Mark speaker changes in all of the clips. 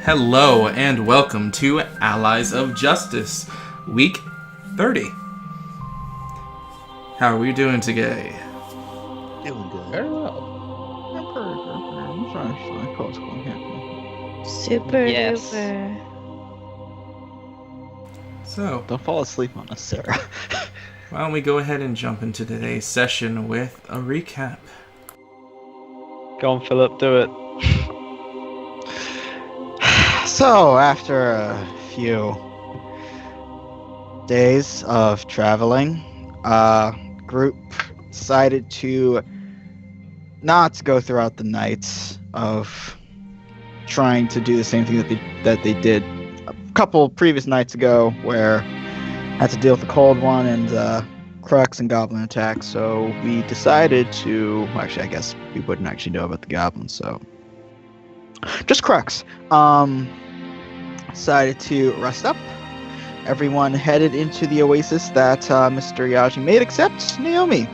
Speaker 1: Hello and welcome to Allies of Justice, week 30. How are we doing today?
Speaker 2: Doing good.
Speaker 3: Very well.
Speaker 4: I'm actually what's going on.
Speaker 5: Super
Speaker 3: Yes.
Speaker 5: duper.
Speaker 1: So,
Speaker 4: Don't fall asleep on us, Sarah.
Speaker 1: why don't we go ahead and jump into today's session with a recap.
Speaker 3: Go on, Philip, do it.
Speaker 4: So, after a few days of traveling, group decided to not go throughout the night of trying to do the same thing that they did a couple previous nights ago, where had to deal with the cold one and Crux and goblin attacks. So we decided to actually, I guess we wouldn't actually know about the goblins, so just Crux. Decided to rest up. Everyone headed into the oasis that Mr. Yaji made, except Naomi.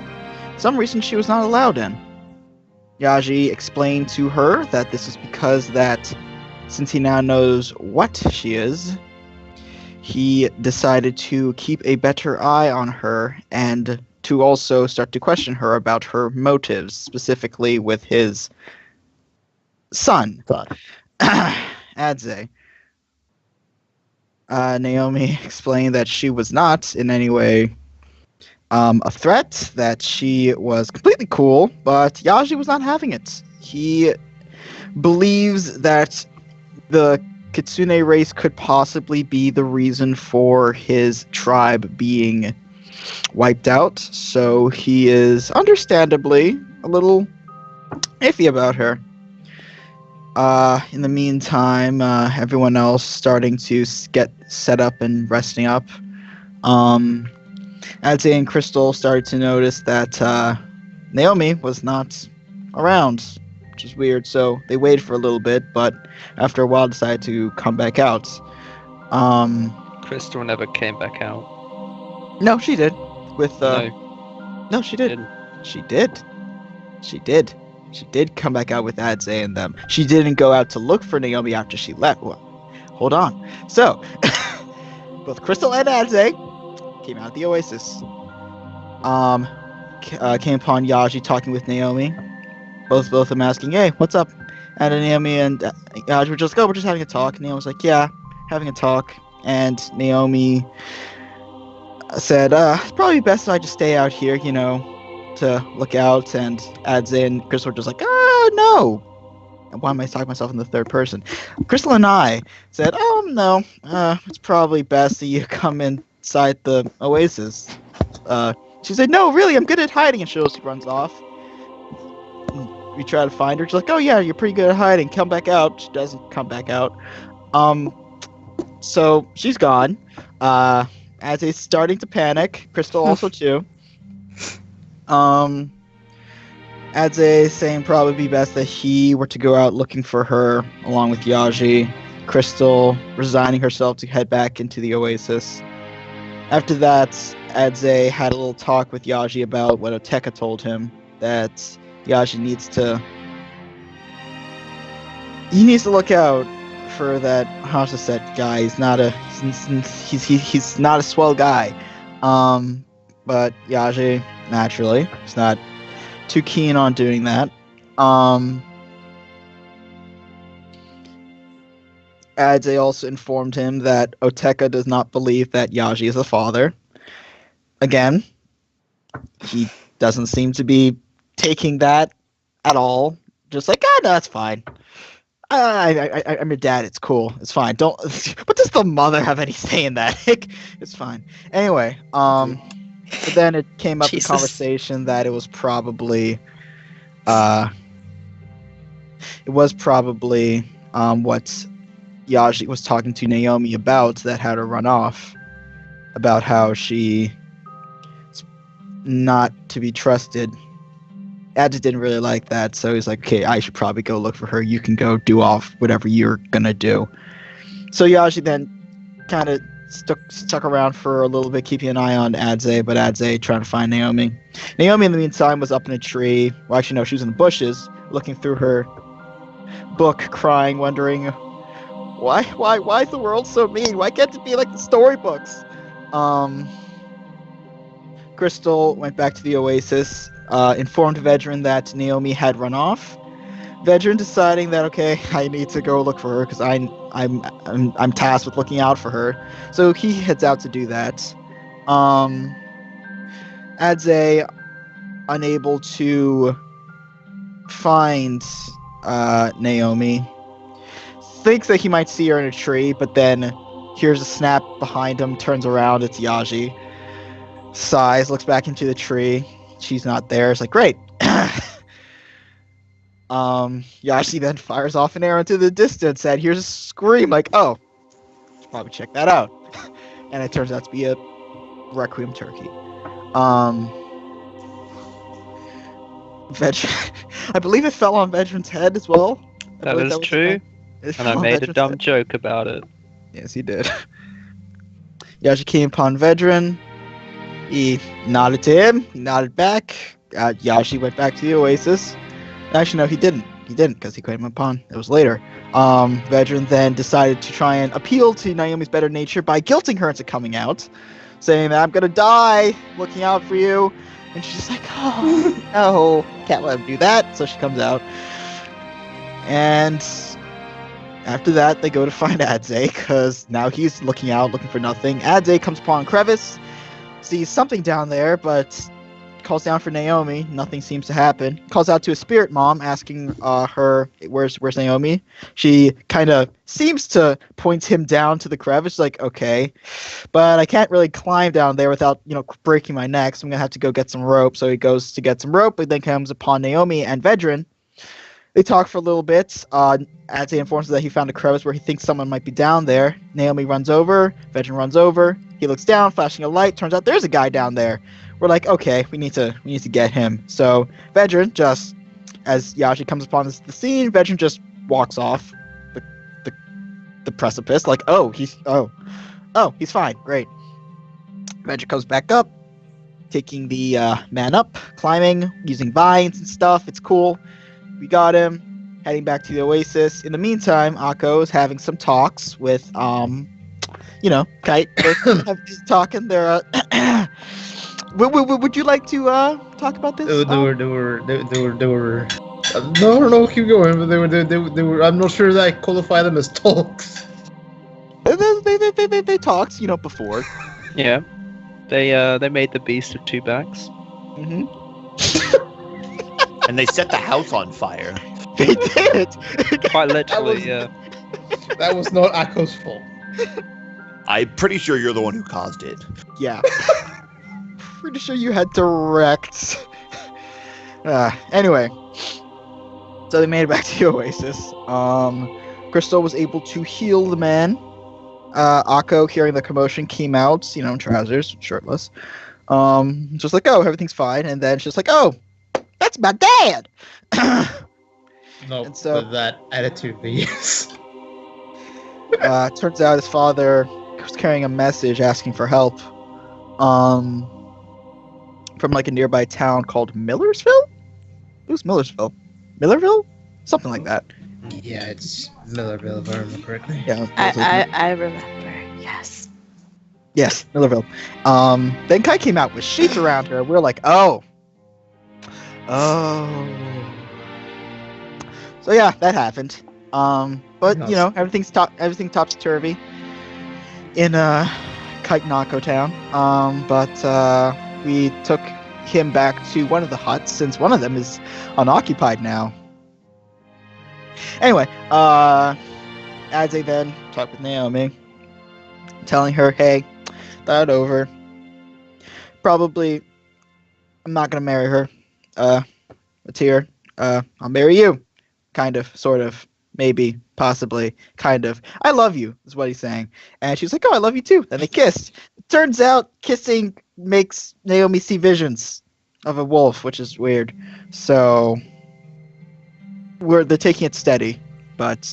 Speaker 4: For some reason she was not allowed in. Yaji explained to her that this is because that since he now knows what she is, he decided to keep a better eye on her and to also start to question her about her motives, specifically with his son, Adze. Naomi explained that she was not in any way a threat, that she was completely cool, but Yaji was not having it. He believes that the Kitsune race could possibly be the reason for his tribe being wiped out, so he is understandably a little iffy about her. In the meantime, everyone else starting to get set up and resting up. Adze and Crystal started to notice that Naomi was not around, which is weird, so they waited for a little bit, but after a while decided to come back out.
Speaker 3: Crystal never came back out.
Speaker 4: No, she did. With No, she did.
Speaker 3: Didn't.
Speaker 4: She did. She did. She did come back out with Adze and them. She didn't go out to look for Naomi after she left. Well, hold on. So, both Crystal and Adze came out of the oasis. Came upon Yaji talking with Naomi. Both of them asking, "Hey, what's up?" And Naomi and Yaji were just, "Oh, we're just having a talk." And Naomi was like, "Yeah, having a talk." And Naomi said, "It's probably best if I just stay out here, to look out." And Adze and Crystal were just like, "Oh, no." And why am I talking myself in the third person? Crystal and I said, "Oh, no, it's probably best that you come inside the oasis." She said, "No, really, I'm good at hiding." And she runs off. We try to find her. She's like, "Oh, yeah, you're pretty good at hiding. Come back out." She doesn't come back out. So she's gone. Adze's starting to panic. Crystal also too. Adze saying probably be best that he were to go out looking for her along with Yaji. Crystal resigning herself to head back into the oasis. After that, Adze had a little talk with Yaji about what Oteka told him, that Yaji needs to look out for that Hasa-set guy. He's not a swell guy. But Yaji, naturally, is not too keen on doing that. Adze also informed him that Oteka does not believe that Yaji is a father. Again, he doesn't seem to be taking that at all. Just like, no, that's fine. I'm your dad. It's cool. It's fine. Don't. But does the mother have any say in that? It's fine. Anyway, but then it came up in conversation that it was probably what Yaji was talking to Naomi about that had her run off, about how she not to be trusted. Adze didn't really like that, so he's like, "Okay, I should probably go look for her. You can go do off whatever you're gonna do." So Yaji then kind of stuck around for a little bit, keeping an eye on Adze, but Adze trying to find Naomi. Naomi, in the meantime, was up in a tree. Well, actually, no, she was in the bushes, looking through her book, crying, wondering why is the world so mean? Why can't it be like the storybooks? Crystal went back to the Oasis, informed Vedran that Naomi had run off. Vedran deciding that okay, I need to go look for her because I'm tasked with looking out for her. So he heads out to do that. Adze, unable to find Naomi, thinks that he might see her in a tree, but then hears a snap behind him, turns around, it's Yaji. Sighs, looks back into the tree. She's not there. It's like, great. Yashi then fires off an arrow into the distance and hears a scream like, oh, should probably check that out. And it turns out to be a Requiem turkey. I believe it fell on Vedran's head as well.
Speaker 3: That is true. And I made a dumb joke about it.
Speaker 4: Yes, he did. Yashi came upon Vedran. He nodded to him. He nodded back. Yashi went back to the Oasis. Actually, no, he didn't. He didn't because he came upon. It was later. Vedran then decided to try and appeal to Naomi's better nature by guilting her into coming out, saying that I'm gonna die, looking out for you. And she's like, oh no, can't let him do that. So she comes out. And after that, they go to find Adze because now he's looking out, looking for nothing. Adze comes upon Crevice, sees something down there, but calls down for Naomi. Nothing seems to happen. Calls out to a spirit mom, asking her, "Where's Naomi?" She kind of seems to point him down to the crevice. Like, okay, but I can't really climb down there without breaking my neck. So I'm gonna have to go get some rope. So he goes to get some rope, but then comes upon Naomi and Vedran. They talk for a little bit. Adze informs her that he found a crevice where he thinks someone might be down there. Naomi runs over. Vedran runs over. He looks down, flashing a light. Turns out there's a guy down there. We're like, okay, we need to get him. So Vedran just, as Yashi comes upon the scene, Vedran just walks off the precipice. Like, he's fine, great. Vedran comes back up, taking the man up, climbing, using vines and stuff. It's cool. We got him. Heading back to the Oasis. In the meantime, Akko is having some talks with Kite. They're talking. They're Would you like to talk about this?
Speaker 2: They were. No, keep going. But they were. I'm not sure that I qualify them as talks.
Speaker 4: They talked, before.
Speaker 3: Yeah, they made the beast with two backs.
Speaker 4: Mm-hmm.
Speaker 5: And they set the house on fire.
Speaker 4: They did.
Speaker 3: Quite literally, yeah.
Speaker 2: That was not Akko's fault.
Speaker 5: I'm pretty sure you're the one who caused it.
Speaker 4: Yeah. Pretty sure you had direct. Anyway, so they made it back to the Oasis. Crystal was able to heal the man. Akko, hearing the commotion, came out, in trousers, shirtless. Just like, oh, everything's fine. And then she's like, oh, that's my dad.
Speaker 2: No,
Speaker 4: and so,
Speaker 2: with that attitude, yes.
Speaker 4: Turns out his father was carrying a message asking for help. From like a nearby town called Millersville? Who's Millersville? Millerville? Something like that.
Speaker 2: Yeah, it's Millerville, if I remember correctly.
Speaker 4: Yeah.
Speaker 6: I remember, yes.
Speaker 4: Yes, Millerville. Then Kai came out with sheets around her. We're like, oh. So yeah, that happened. But everything topsy-turvy in Kite Nako town. But we took him back to one of the huts since one of them is unoccupied now. Anyway, Adze then talked with Naomi, telling her, hey, thought it over. Probably, I'm not gonna marry her. It's here. I'll marry you. Kind of, sort of, maybe, possibly, kind of. I love you, is what he's saying. And she's like, oh, I love you too. Then they kissed. It turns out kissing makes Naomi see visions of a wolf, which is weird. So they're taking it steady, but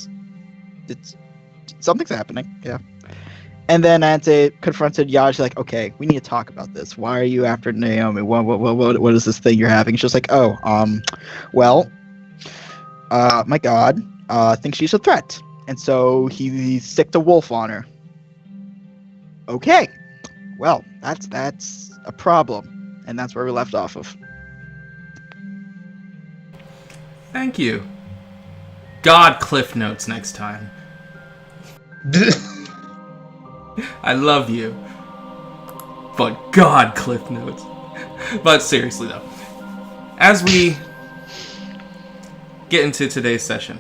Speaker 4: something's happening. Yeah. And then Ante confronted Yaj, like, okay, we need to talk about this. Why are you after Naomi? What is this thing you're having? She's like, oh, well, my God, thinks she's a threat, and so he sicked a wolf on her. Okay, well, that's a problem, and that's where we left off of.
Speaker 1: Thank you. God Cliff Notes next time. I love you. But God Cliff Notes. But seriously though, as we get into today's session,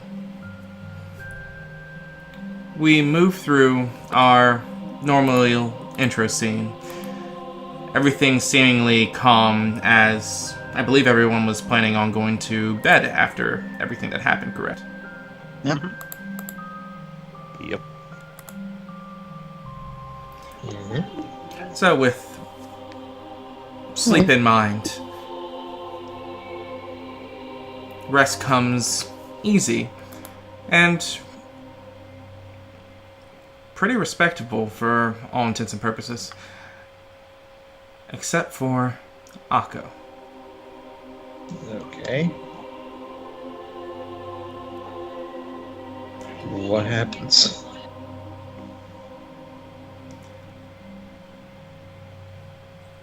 Speaker 1: we move through our normal intro scene. Everything seemingly calm, as I believe everyone was planning on going to bed after everything that happened, correct?
Speaker 4: Yeah.
Speaker 3: Yep.
Speaker 1: So with sleep in mind, rest comes easy and pretty respectable for all intents and purposes, except for Akko.
Speaker 2: Okay. What happens?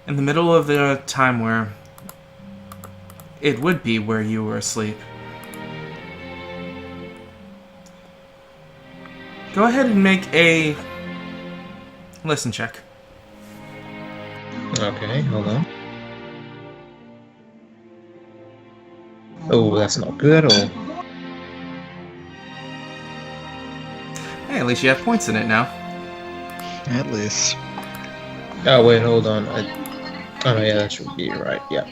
Speaker 1: In the middle of the time where it would be where you were asleep, go ahead and make a listen check.
Speaker 2: Okay, hold on. Oh, that's not good at all.
Speaker 1: Hey, at least you have points in it now.
Speaker 4: At least.
Speaker 2: Oh, wait, hold on. Oh, yeah, that should be right, yeah.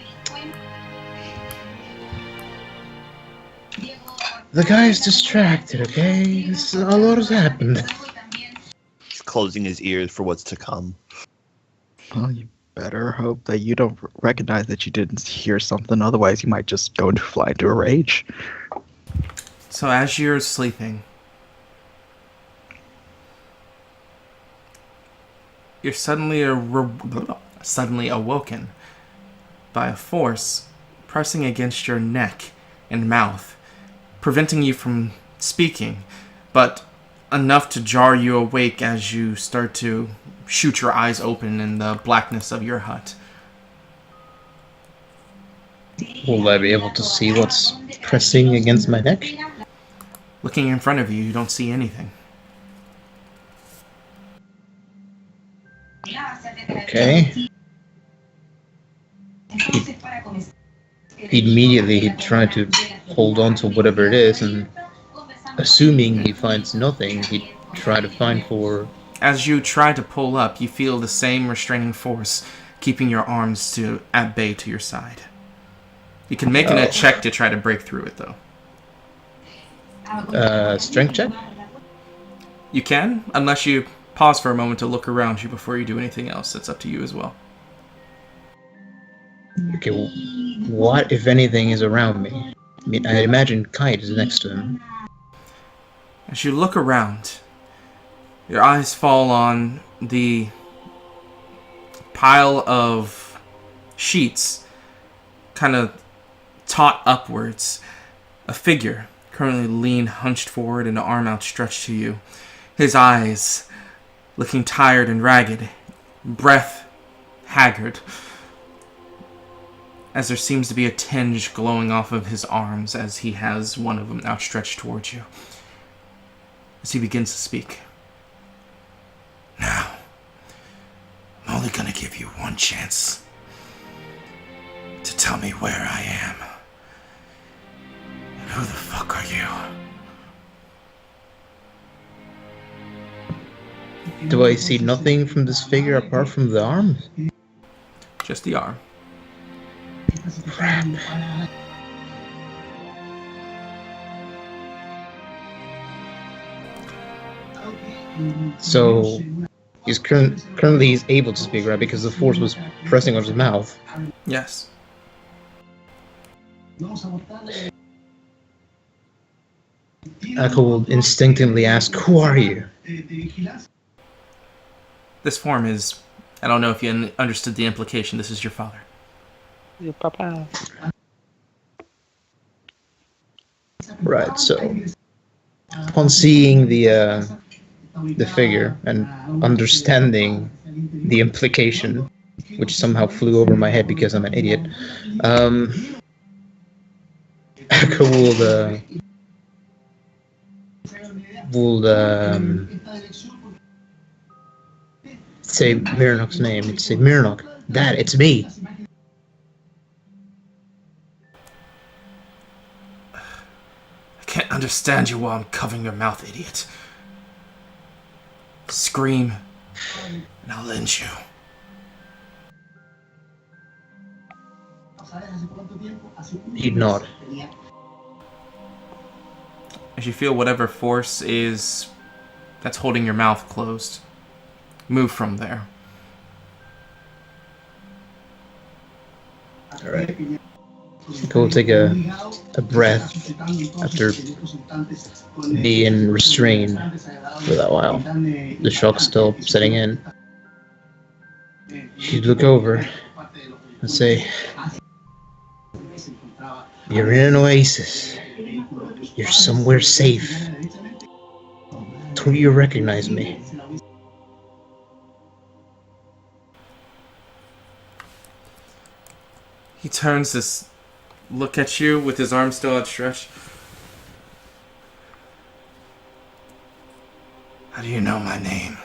Speaker 2: The guy's distracted, okay? A lot has happened.
Speaker 5: He's closing his ears for what's to come.
Speaker 4: Well, you better hope that you don't recognize that you didn't hear something. Otherwise, you might just go into fly into a rage.
Speaker 1: So as you're sleeping, you're suddenly awoken by a force pressing against your neck and mouth, preventing you from speaking, but enough to jar you awake as you start to shoot your eyes open in the blackness of your hut.
Speaker 2: Will I be able to see what's pressing against my neck?
Speaker 1: Looking in front of you, you don't see anything.
Speaker 2: Okay. He'd try to hold on to whatever it is, and assuming he finds nothing, he'd try to find for...
Speaker 1: As you try to pull up, you feel the same restraining force keeping your arms at bay to your side. You can make a check to try to break through it, though.
Speaker 2: Strength check?
Speaker 1: You can, unless you pause for a moment to look around you before you do anything else. It's up to you as well.
Speaker 2: Okay, well, what, if anything, is around me? I mean, I imagine Kite is next to him.
Speaker 1: As you look around, your eyes fall on the pile of sheets kind of taut upwards. A figure currently lean hunched forward and an arm outstretched to you. His eyes looking tired and ragged, breath haggard, as there seems to be a tinge glowing off of his arms as he has one of them outstretched towards you. As he begins to speak. Now, I'm only gonna give you one chance to tell me where I am. And who the fuck are you?
Speaker 2: Do I see nothing from this figure apart from the arm?
Speaker 1: Just the arm.
Speaker 2: Crap. So he's currently he's able to speak, right? Because the force was pressing on his mouth.
Speaker 1: Yes.
Speaker 2: Akko will instinctively ask, "Who are you?"
Speaker 1: This form is... I don't know if you understood the implication. This is your father.
Speaker 3: Your papa.
Speaker 2: Right, so Upon seeing the figure and understanding the implication, which somehow flew over my head because I'm an idiot, Echo will say Miranok's name. It'd say, Miranok, Dad, it's me.
Speaker 1: I can't understand you while I'm covering your mouth, idiot. Scream, and I'll end you.
Speaker 2: He'd nod.
Speaker 1: As you feel whatever force is that's holding your mouth closed, move from there.
Speaker 2: Alright. Go take a breath after being restrained for that while. The shock's still setting in. She'd look over and say, you're in an oasis. You're somewhere safe. Don't you recognize me?
Speaker 1: He turns to look at you with his arm still outstretched. How do you know my name?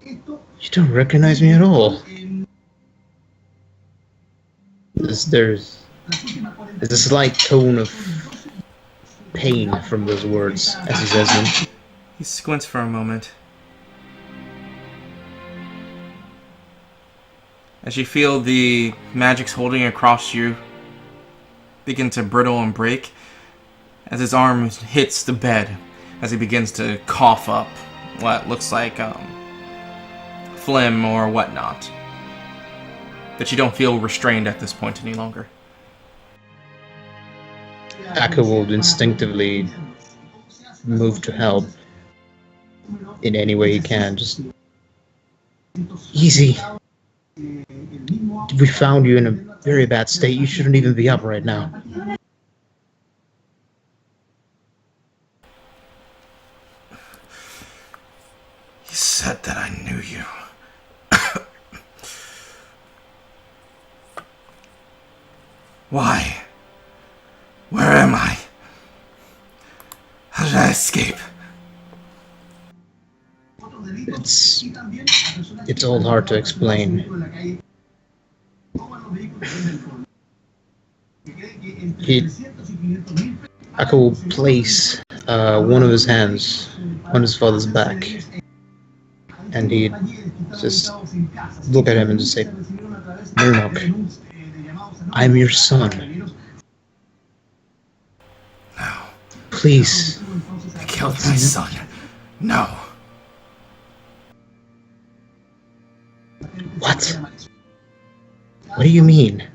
Speaker 2: You don't recognize me at all. There's a slight tone of pain from those words as he says them.
Speaker 1: He squints for a moment. As you feel the magics holding across you begin to brittle and break, as his arm hits the bed, as he begins to cough up what looks like phlegm or whatnot. But you don't feel restrained at this point any longer.
Speaker 2: Akka will instinctively move to help in any way he can. Just easy. We found you in a very bad state. You shouldn't even be up right now.
Speaker 1: You said that I knew you. Why? Where am I? How did I escape?
Speaker 2: It's all hard to explain. Akka will place one of his hands on his father's back, and he'd just look at him and just say, Murdoch, I'm your son.
Speaker 1: No.
Speaker 2: Please.
Speaker 1: I killed my son. No.
Speaker 2: What? What do you mean?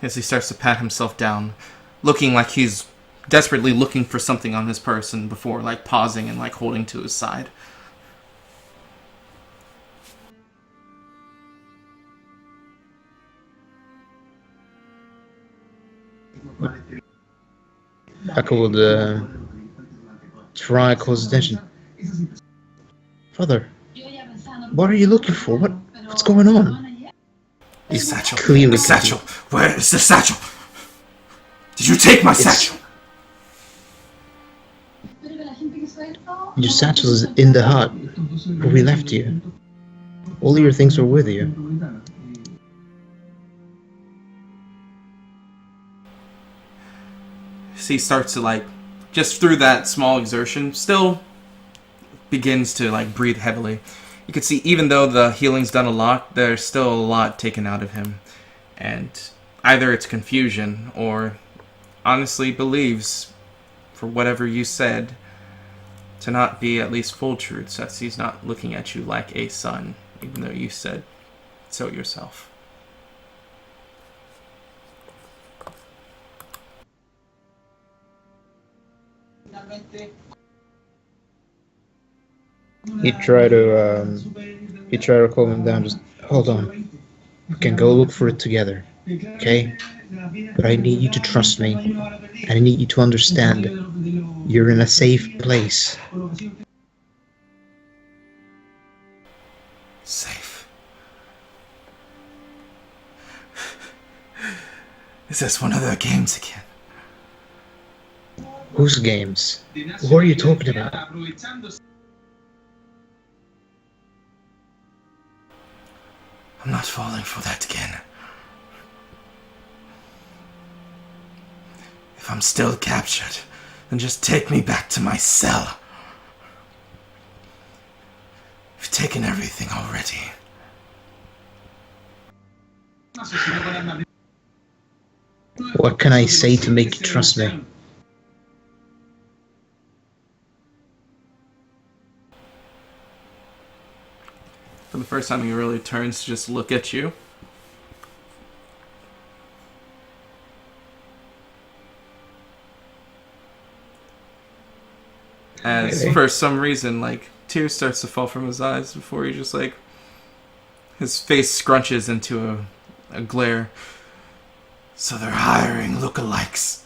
Speaker 1: As he starts to pat himself down, looking like he's desperately looking for something on his person before like pausing and like holding to his side.
Speaker 2: Akka would try to cause attention. Father, what are you looking for? What's going on?
Speaker 1: The satchel.
Speaker 2: Clearly
Speaker 1: The satchel. Where is the satchel? Did you take my satchel?
Speaker 2: Your satchel is in the hut where we left you. All your things were with you.
Speaker 1: He starts to like, just through that small exertion, still begins to like breathe heavily. You can see even though the healing's done a lot, there's still a lot taken out of him. And either it's confusion or honestly believes, for whatever you said, to not be at least full truths, as he's not looking at you like a son, even though you said so yourself.
Speaker 2: He'd try to You try to calm him down. Just hold on. We can go look for it together. Okay? But I need you to trust me. And I need you to understand you're in a safe place.
Speaker 1: Safe. Is this one of their games again?
Speaker 2: Whose games? What are you talking about?
Speaker 1: I'm not falling for that again. If I'm still captured, then just take me back to my cell. You've taken everything already.
Speaker 2: What can I say to make you trust me?
Speaker 1: For the first time, he really turns to just look at you. As for some reason, like, tears starts to fall from his eyes before he just, like, his face scrunches into a glare. So they're hiring lookalikes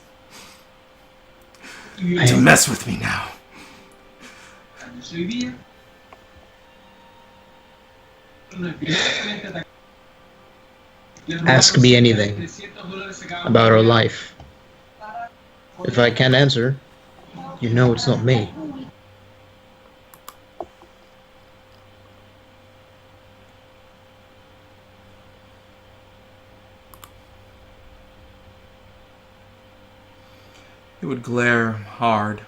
Speaker 1: to mess with me now.
Speaker 2: Ask me anything about our life. If I can't answer, you know it's not me.
Speaker 1: He would glare hard.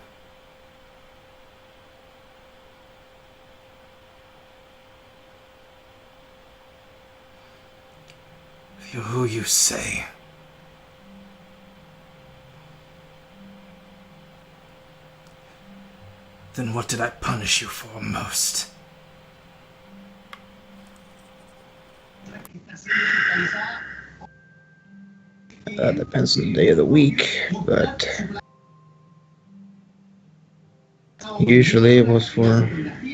Speaker 1: If you're who you say, then what did I punish you for most?
Speaker 2: That depends on the day of the week, but usually it was for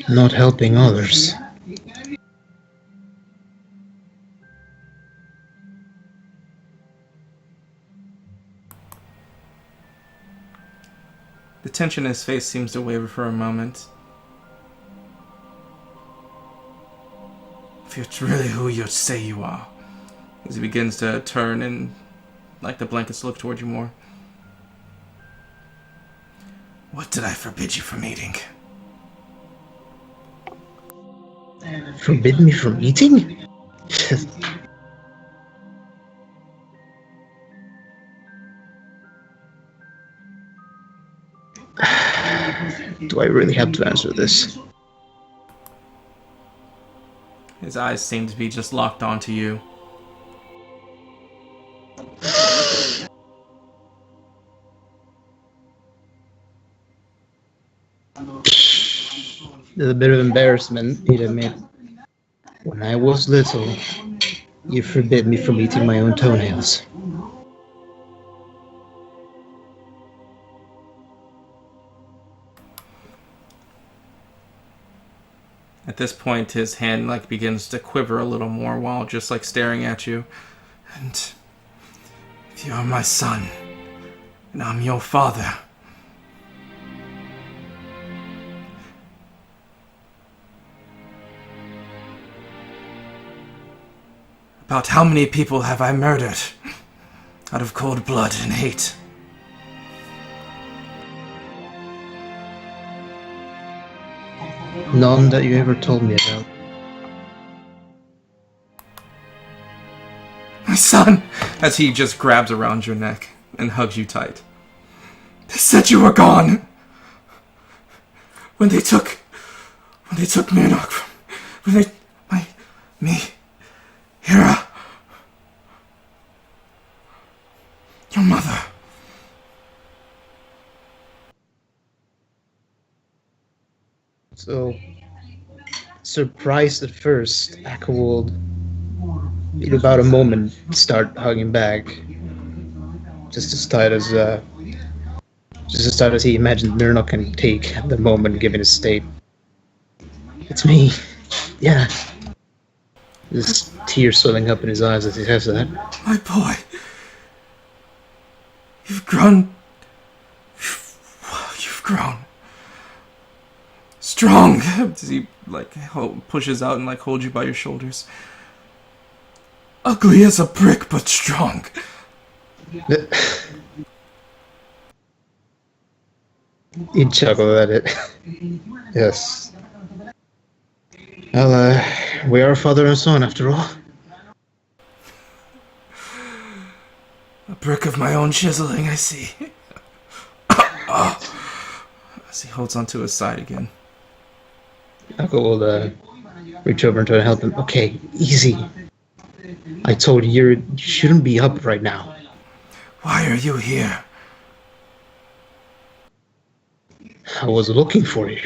Speaker 2: not helping others.
Speaker 1: The tension in his face seems to waver for a moment. If you're really who you say you are, as he begins to turn and like the blankets look toward you more. What did I forbid you from eating?
Speaker 2: Forbid me from eating? Do I really have to answer this?
Speaker 1: His eyes seem to be just locked onto you.
Speaker 2: There's a bit of embarrassment, he'd admit. When I was little, you forbid me from eating my own toenails.
Speaker 1: At this point, his hand like begins to quiver a little more while just like staring at you. And if you're my son, and I'm your father, about how many people have I murdered out of cold blood and hate?
Speaker 2: None that you ever told me about.
Speaker 1: My son! As he just grabs around your neck and hugs you tight. They said you were gone! When they took Murdoch me, Hera, your mother.
Speaker 2: So, surprised at first, Ackwold, in about a moment, start hugging back. Just as tight as he imagined Murdoch can take at the moment given his state. It's me. Yeah, There's tears swelling up in his eyes as he says that.
Speaker 1: My boy. You've grown. You've grown. Strong. As he, pushes out and, holds you by your shoulders. Ugly as a brick, but strong.
Speaker 2: He'd chuckle at it. Yes. Well, we are father and son after all.
Speaker 1: A brick of my own chiseling, I see. As he holds onto his side again.
Speaker 2: Uncle will reach over and try to help him. Okay, easy. I told you you shouldn't be up right now.
Speaker 1: Why are you here?
Speaker 2: I was looking for you.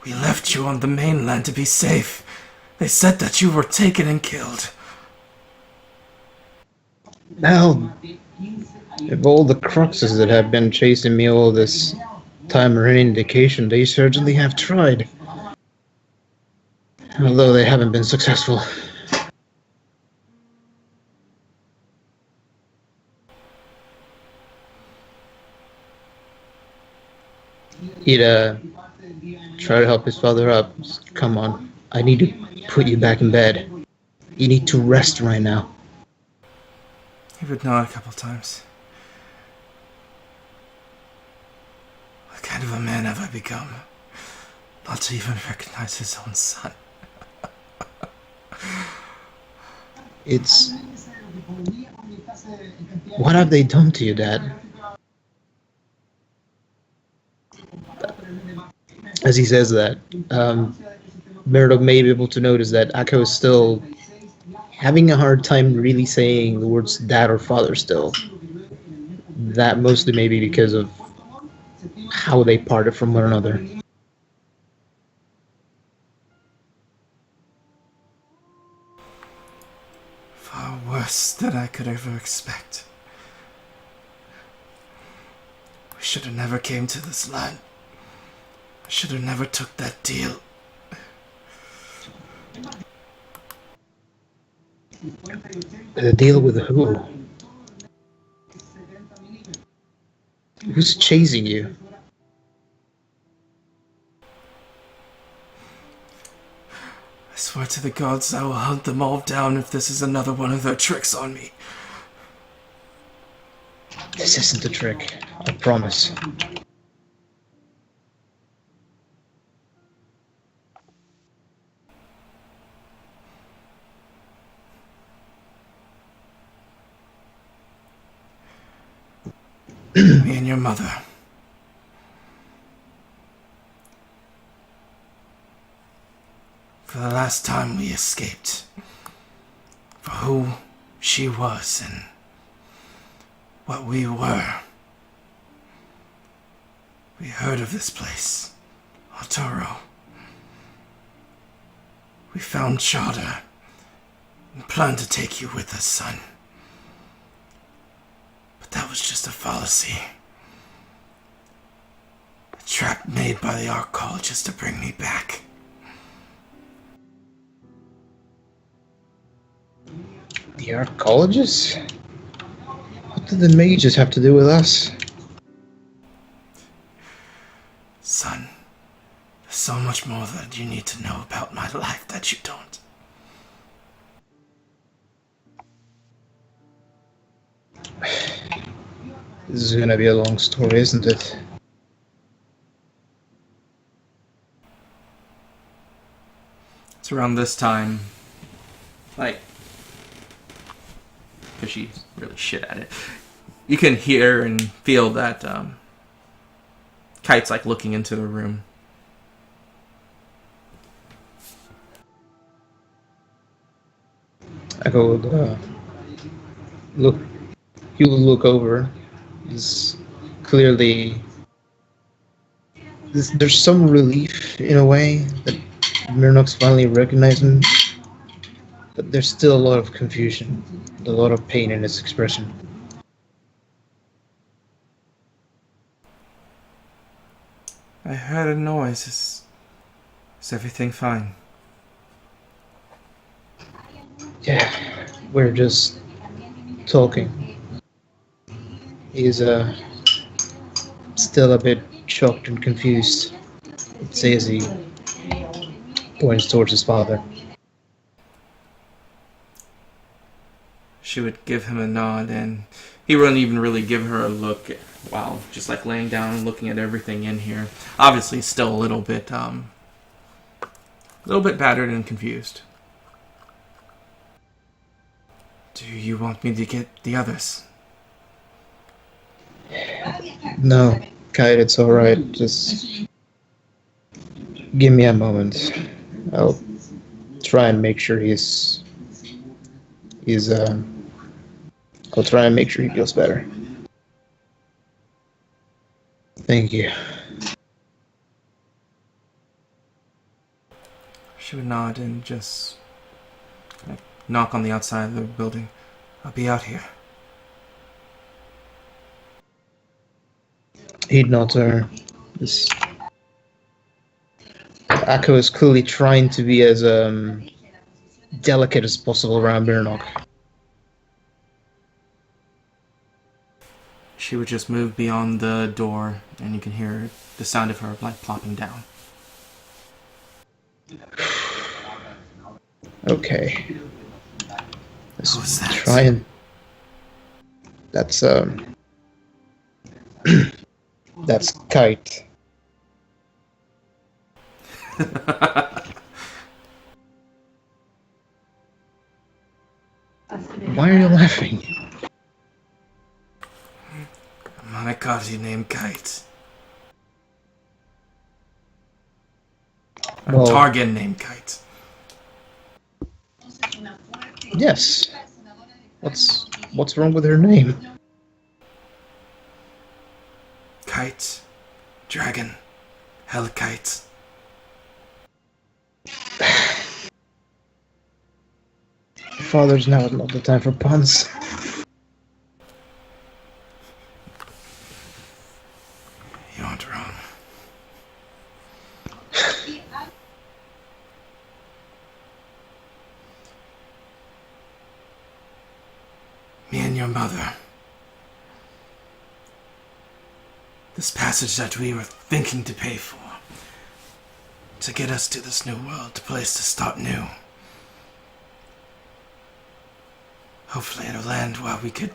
Speaker 1: We left you on the mainland to be safe. They said that you were taken and killed.
Speaker 2: Now, if all the cruxes that have been chasing me all this time are any indication, they certainly have tried. Although they haven't been successful. He'd try to help his father up. Just, come on, I need to put you back in bed. You need to rest right now.
Speaker 1: He would nod a couple times. What kind of a man have I become? Not to even recognize his own son.
Speaker 2: It's... What have they done to you, Dad? As he says that, Murdoch may be able to notice that Akko is still having a hard time really saying the words dad or father still. That mostly may be because of how they parted from one another.
Speaker 1: Far worse than I could ever expect. We should have never came to this land. I should have never took that deal.
Speaker 2: The deal with who? Who's chasing you?
Speaker 1: I swear to the gods I will hunt them all down if this is another one of their tricks on me.
Speaker 2: This isn't a trick, I promise.
Speaker 1: Me and your mother. For the last time we escaped. For who she was and what we were. We heard of this place, Arturo. We found Charter and planned to take you with us, son. But that was just a fallacy. A trap made by the archaeologist to bring me back.
Speaker 2: The archaeologists? What did the mages have to do with us?
Speaker 1: Son, there's so much more that you need to know about my life that you don't.
Speaker 2: This is gonna be a long story, isn't it?
Speaker 1: It's around this time, because she's really shit at it. You can hear and feel that Kite's looking into the room.
Speaker 2: I go, look, he will look over. He's clearly, there's some relief in a way that Murnock's finally recognized him, but there's still a lot of confusion, a lot of pain in his expression.
Speaker 1: I heard a noise. Is everything fine?
Speaker 2: Yeah, we're just talking. He's still a bit shocked and confused. It says he points towards his father.
Speaker 1: She would give him a nod, and he wouldn't even really give her a look while just like laying down and looking at everything in here. Obviously, still a little bit battered and confused. Do you want me to get the others?
Speaker 2: No, Kite, it's alright. Just give me a moment. I'll try and make sure I'll try and make sure he feels better. Thank you.
Speaker 1: She would nod and just like, knock on the outside of the building. I'll be out here.
Speaker 2: He'd nod to her. This Akko is clearly trying to be as delicate as possible around Birnock.
Speaker 1: She would just move beyond the door, and you can hear the sound of her like plopping down.
Speaker 2: Okay. Let's
Speaker 1: Who's that?
Speaker 2: try and... That's, that's Kite. Why are you laughing?
Speaker 1: I'm on a Kazi named Kite. A
Speaker 2: Well,
Speaker 1: Targan named Kite.
Speaker 2: yes. What's wrong with her name?
Speaker 1: Kite. Dragon. Hell Kite.
Speaker 2: Father's now not the time for puns.
Speaker 1: You aren't wrong. Me and your mother. This passage that we were thinking to pay for. To get us to this new world, a place to start new. Hopefully in a land where we could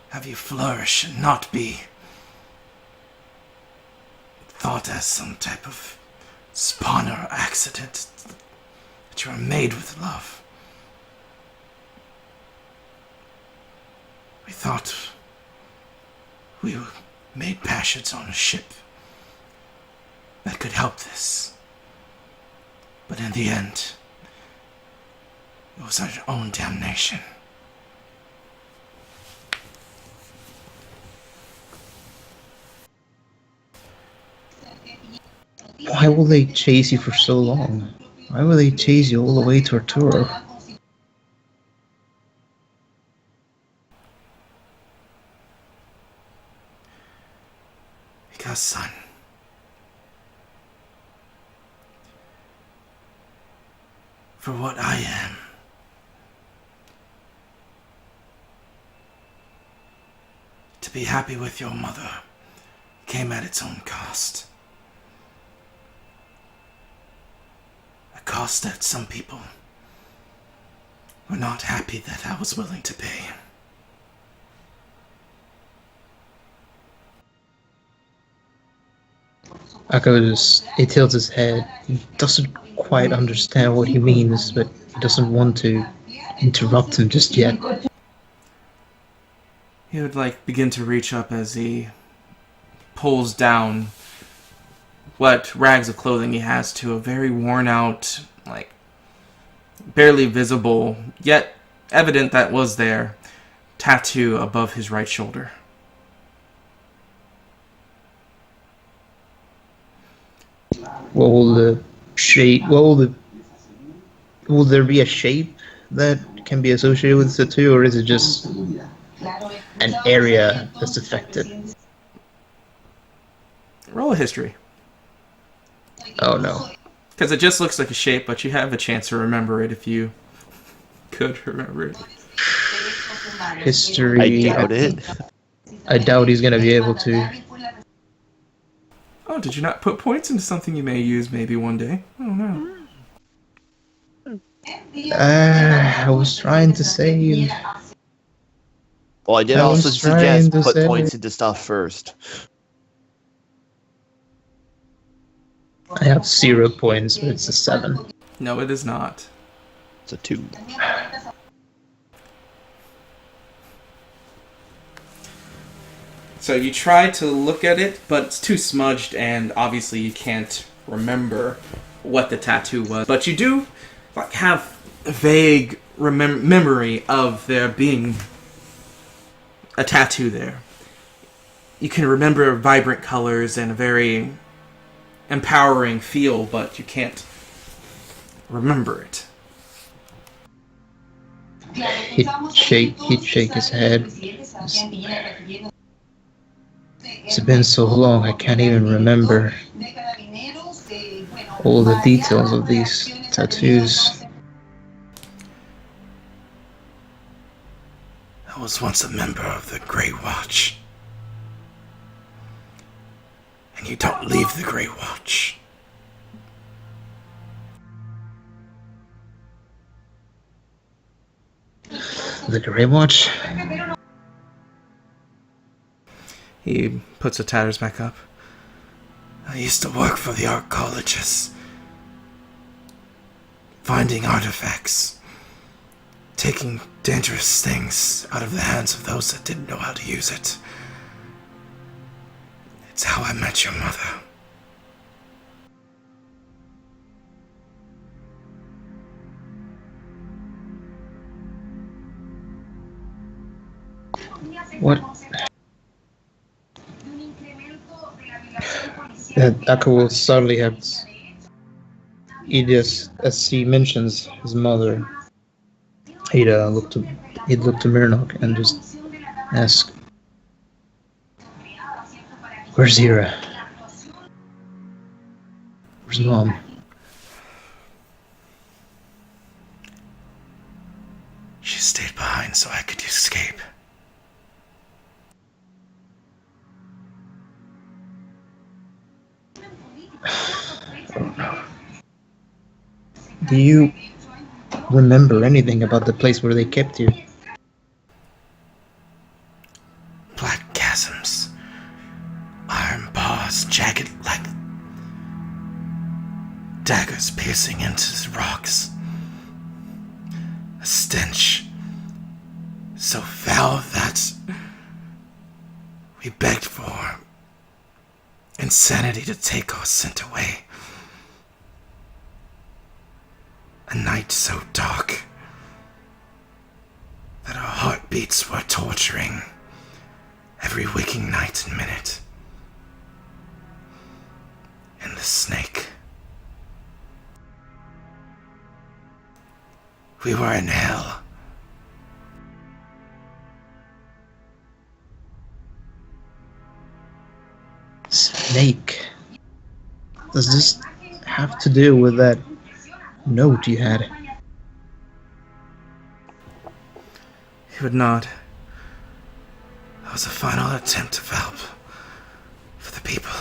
Speaker 1: have you flourish and not be thought as some type of spawn or accident, that you are made with love. We thought we made passage on a ship that could help this. But in the end, it was our own damnation.
Speaker 2: Why will they chase you for so long? Why will they chase you all the way to Arturo?
Speaker 1: Because, son, for what I am, to be happy with your mother came at its own cost. A cost that some people were not happy that I was willing to pay.
Speaker 2: He tilts his head. He doesn't quite understand what he means, but he doesn't want to interrupt him just yet.
Speaker 1: He would begin to reach up as he pulls down what rags of clothing he has to a very worn out, barely visible, yet evident that was there, tattoo above his right shoulder.
Speaker 2: Will there be a shape that can be associated with the tattoo, or is it just an area that's affected?
Speaker 1: Roll a history.
Speaker 2: Oh no.
Speaker 1: Because it just looks like a shape, but you have a chance to remember it if you could remember it.
Speaker 2: History.
Speaker 5: I doubt it.
Speaker 2: I doubt he's gonna be able to.
Speaker 1: Oh, did you not put points into something you may use maybe one day? Oh no.
Speaker 2: I was trying to say.
Speaker 5: Well, I did
Speaker 2: I
Speaker 5: also
Speaker 2: was trying
Speaker 5: suggest
Speaker 2: to
Speaker 5: put
Speaker 2: say-
Speaker 5: points into stuff first.
Speaker 2: I have 0 points, but it's a 7.
Speaker 1: No, it is not.
Speaker 5: It's a 2.
Speaker 1: So you try to look at it, but it's too smudged, and obviously you can't remember what the tattoo was. But you do have a vague memory of there being a tattoo there. You can remember vibrant colors and a very empowering feel, but you can't remember it.
Speaker 2: He'd shake his head. It's been so long, I can't even remember all the details of these tattoos.
Speaker 1: I was once a member of the Grey Watch. And you don't leave the Grey Watch.
Speaker 2: The Grey Watch?
Speaker 1: He puts the tatters back up. I used to work for the art colleges. Finding artifacts. Taking dangerous things out of the hands of those that didn't know how to use it. It's how I met your mother.
Speaker 2: What? Akko suddenly has. As he mentions his mother, he'd look to Mirnok and just ask, "Where's Hira? Where's Mom?"
Speaker 1: She stayed behind so I could escape.
Speaker 2: Oh no. Do you remember anything about the place where they kept you?
Speaker 1: Black chasms. Iron bars, jagged like daggers piercing into the rocks. A stench so foul that we begged for insanity to take our scent away. A night so dark that our heartbeats were torturing every waking night and minute. And the snake. We were in hell.
Speaker 2: Snake. Does this have to do with that note you had?
Speaker 1: He would nod. That was a final attempt of help for the people.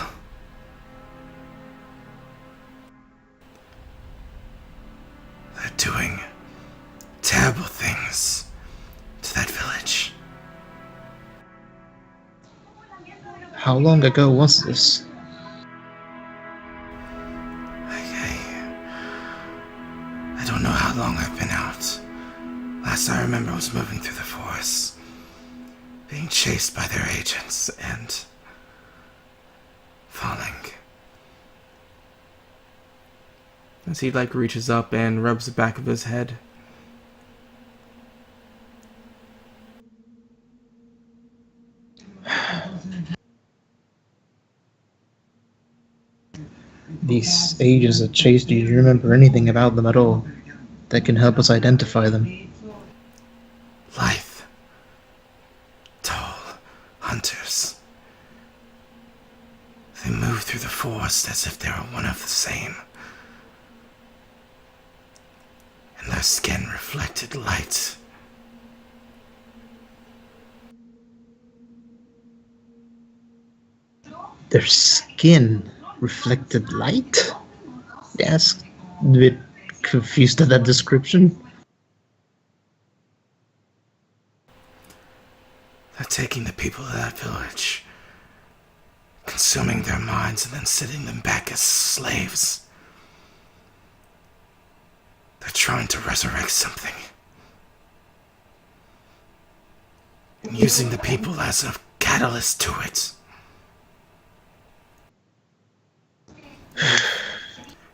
Speaker 1: They're doing terrible things to that village.
Speaker 2: How long ago was this?
Speaker 1: I don't know how long I've been out. Last I remember I was moving through the forest, being chased by their agents and falling. As he reaches up and rubs the back of his head.
Speaker 2: These agents that chased you, do you remember anything about them at all that can help us identify them?
Speaker 1: Lithe, tall hunters. They move through the forest as if they were one of the same. And their skin reflected light.
Speaker 2: Their skin reflected light? Yes, a bit confused at that description.
Speaker 1: They're taking the people of that village, consuming their minds and then sending them back as slaves. They're trying to resurrect something. And using the people as a catalyst to it.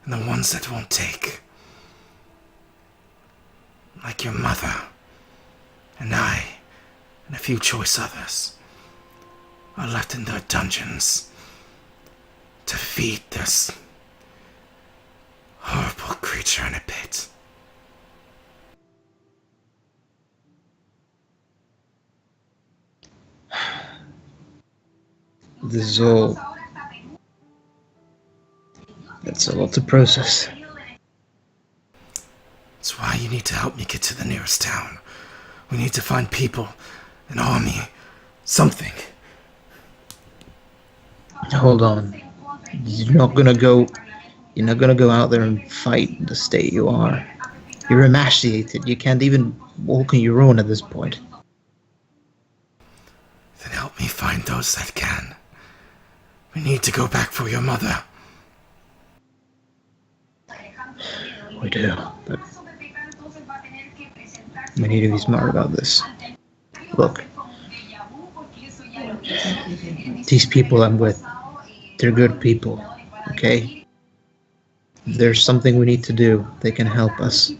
Speaker 1: And the ones that won't take, like your mother, and I, and a few choice others, are left in their dungeons to feed this horrible creature in a pit.
Speaker 2: This is all. That's a lot to process.
Speaker 1: That's why you need to help me get to the nearest town. We need to find people, an army, something.
Speaker 2: Hold on. You're not gonna go out there and fight the state you are. You're emaciated. You can't even walk on your own at this point.
Speaker 1: Then help me find those that can. We need to go back for your mother.
Speaker 2: We do, but we need to be smart about this. Look, these people I'm with, they're good people, okay? If there's something we need to do, they can help us.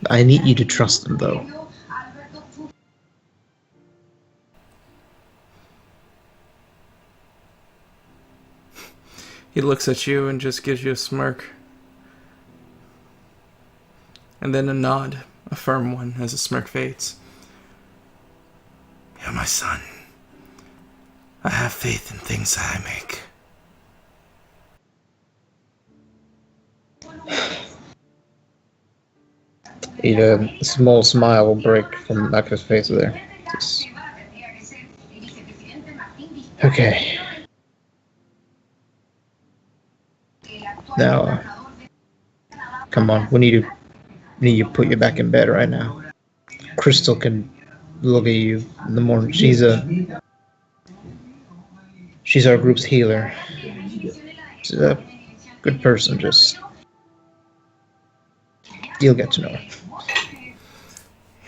Speaker 2: I need you to trust them, though.
Speaker 1: He looks at you and just gives you a smirk. And then a nod, a firm one, as the smirk fades. You're my son. I have faith in things that I make.
Speaker 2: A small smile will break from the back of his face there. Just... Okay. Now, come on. We need to put you back in bed right now. Crystal can look at you in the morning. She's our group's healer. She's a good person. Just you'll get to know her.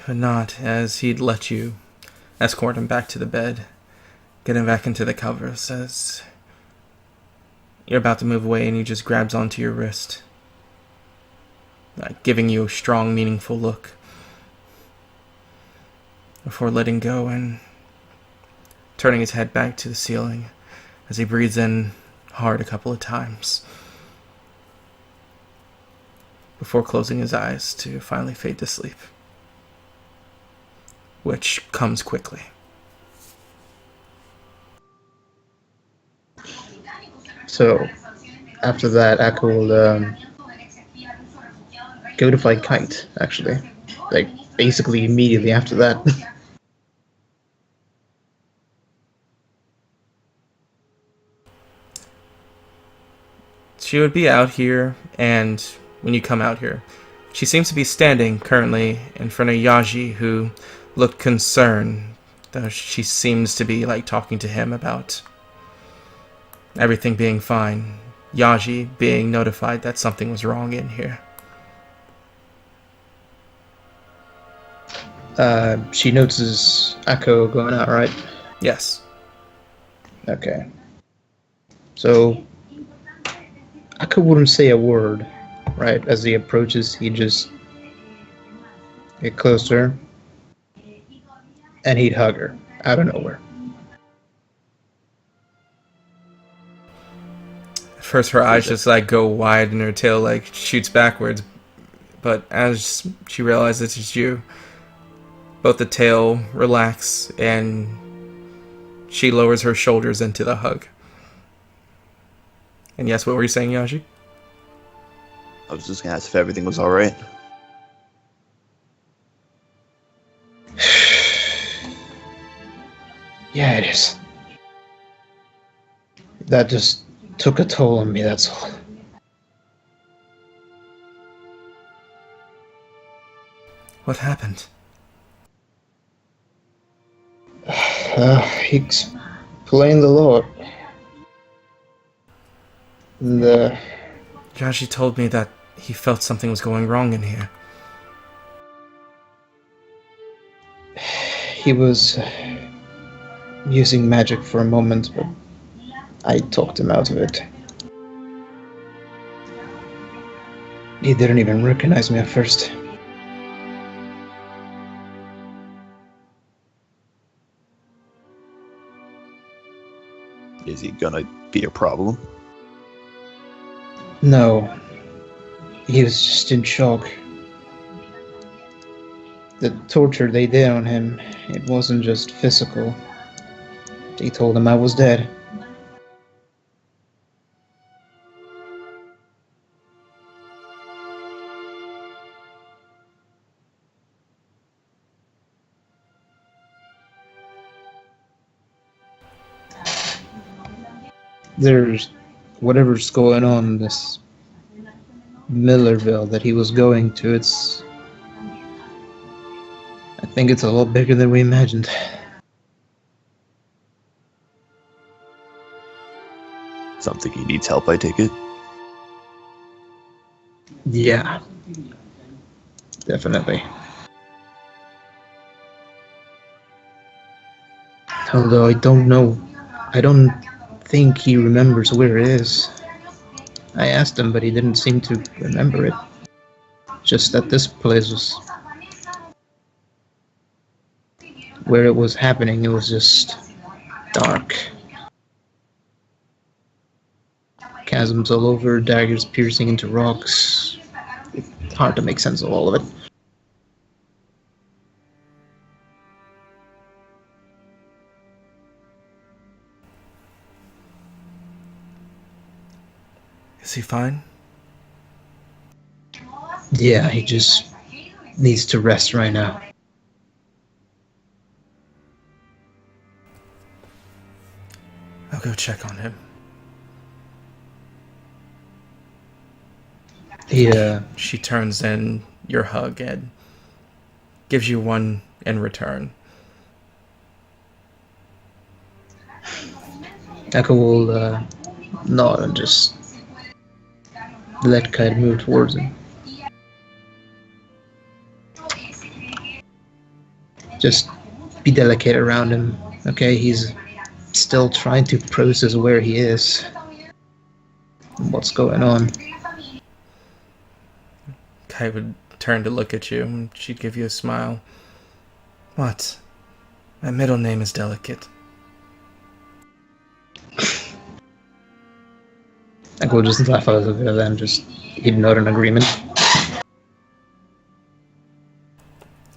Speaker 1: But not as he'd let you escort him back to the bed, get him back into the covers as you're about to move away and he just grabs onto your wrist, giving you a strong, meaningful look before letting go and turning his head back to the ceiling as he breathes in hard a couple of times before closing his eyes to finally fade to sleep, which comes quickly.
Speaker 2: So, after that, Akko will go to fight Kite, actually. Like, basically immediately after that.
Speaker 1: She would be out here, and when you come out here, she seems to be standing currently in front of Yaji, who looked concerned, though she seems to be talking to him about everything being fine. Yaji being notified that something was wrong in here.
Speaker 2: She notices Akko going out, right?
Speaker 1: Yes.
Speaker 2: Okay. So, Akko wouldn't say a word, right? As he approaches, he just get closer, and he'd hug her out of nowhere.
Speaker 1: At first her eyes just go wide and her tail shoots backwards, but as she realizes it's you, both the tail relax and she lowers her shoulders into the hug. And yes, what were you saying, Yaji?
Speaker 5: I was just gonna ask if everything was alright.
Speaker 2: Yeah, it is. That just took a toll on me, that's all.
Speaker 1: What happened?
Speaker 2: He explained a lot. And,
Speaker 1: Yaji told me that he felt something was going wrong in here.
Speaker 2: he was using magic for a moment, but I talked him out of it. He didn't even recognize me at first.
Speaker 5: Is he gonna be a problem?
Speaker 2: No, he was just in shock. The torture they did on him, it wasn't just physical. They told him I was dead. There's whatever's going on, this Millerville that he was going to, I think it's a lot bigger than we imagined.
Speaker 5: Something he needs help, I take it?
Speaker 2: Yeah. Definitely. Although I don't know. I don't think he remembers where it is. I asked him, but he didn't seem to remember it. Just that this place was... where it was happening, it was just... dark. Chasms all over, daggers piercing into rocks. It's hard to make sense of all of it.
Speaker 1: Is he fine?
Speaker 2: Yeah, he just needs to rest right now.
Speaker 1: I'll go check on him.
Speaker 2: She
Speaker 1: turns in your hug and gives you one in return.
Speaker 2: Echo will nod and just let Kite move towards him. Just be delicate around him, okay? He's still trying to process where he is and what's going on.
Speaker 1: Kai would turn to look at you and she'd give you a smile. What? My middle name is Delicate.
Speaker 2: Echo will just laugh a little bit and just he'd nod in agreement.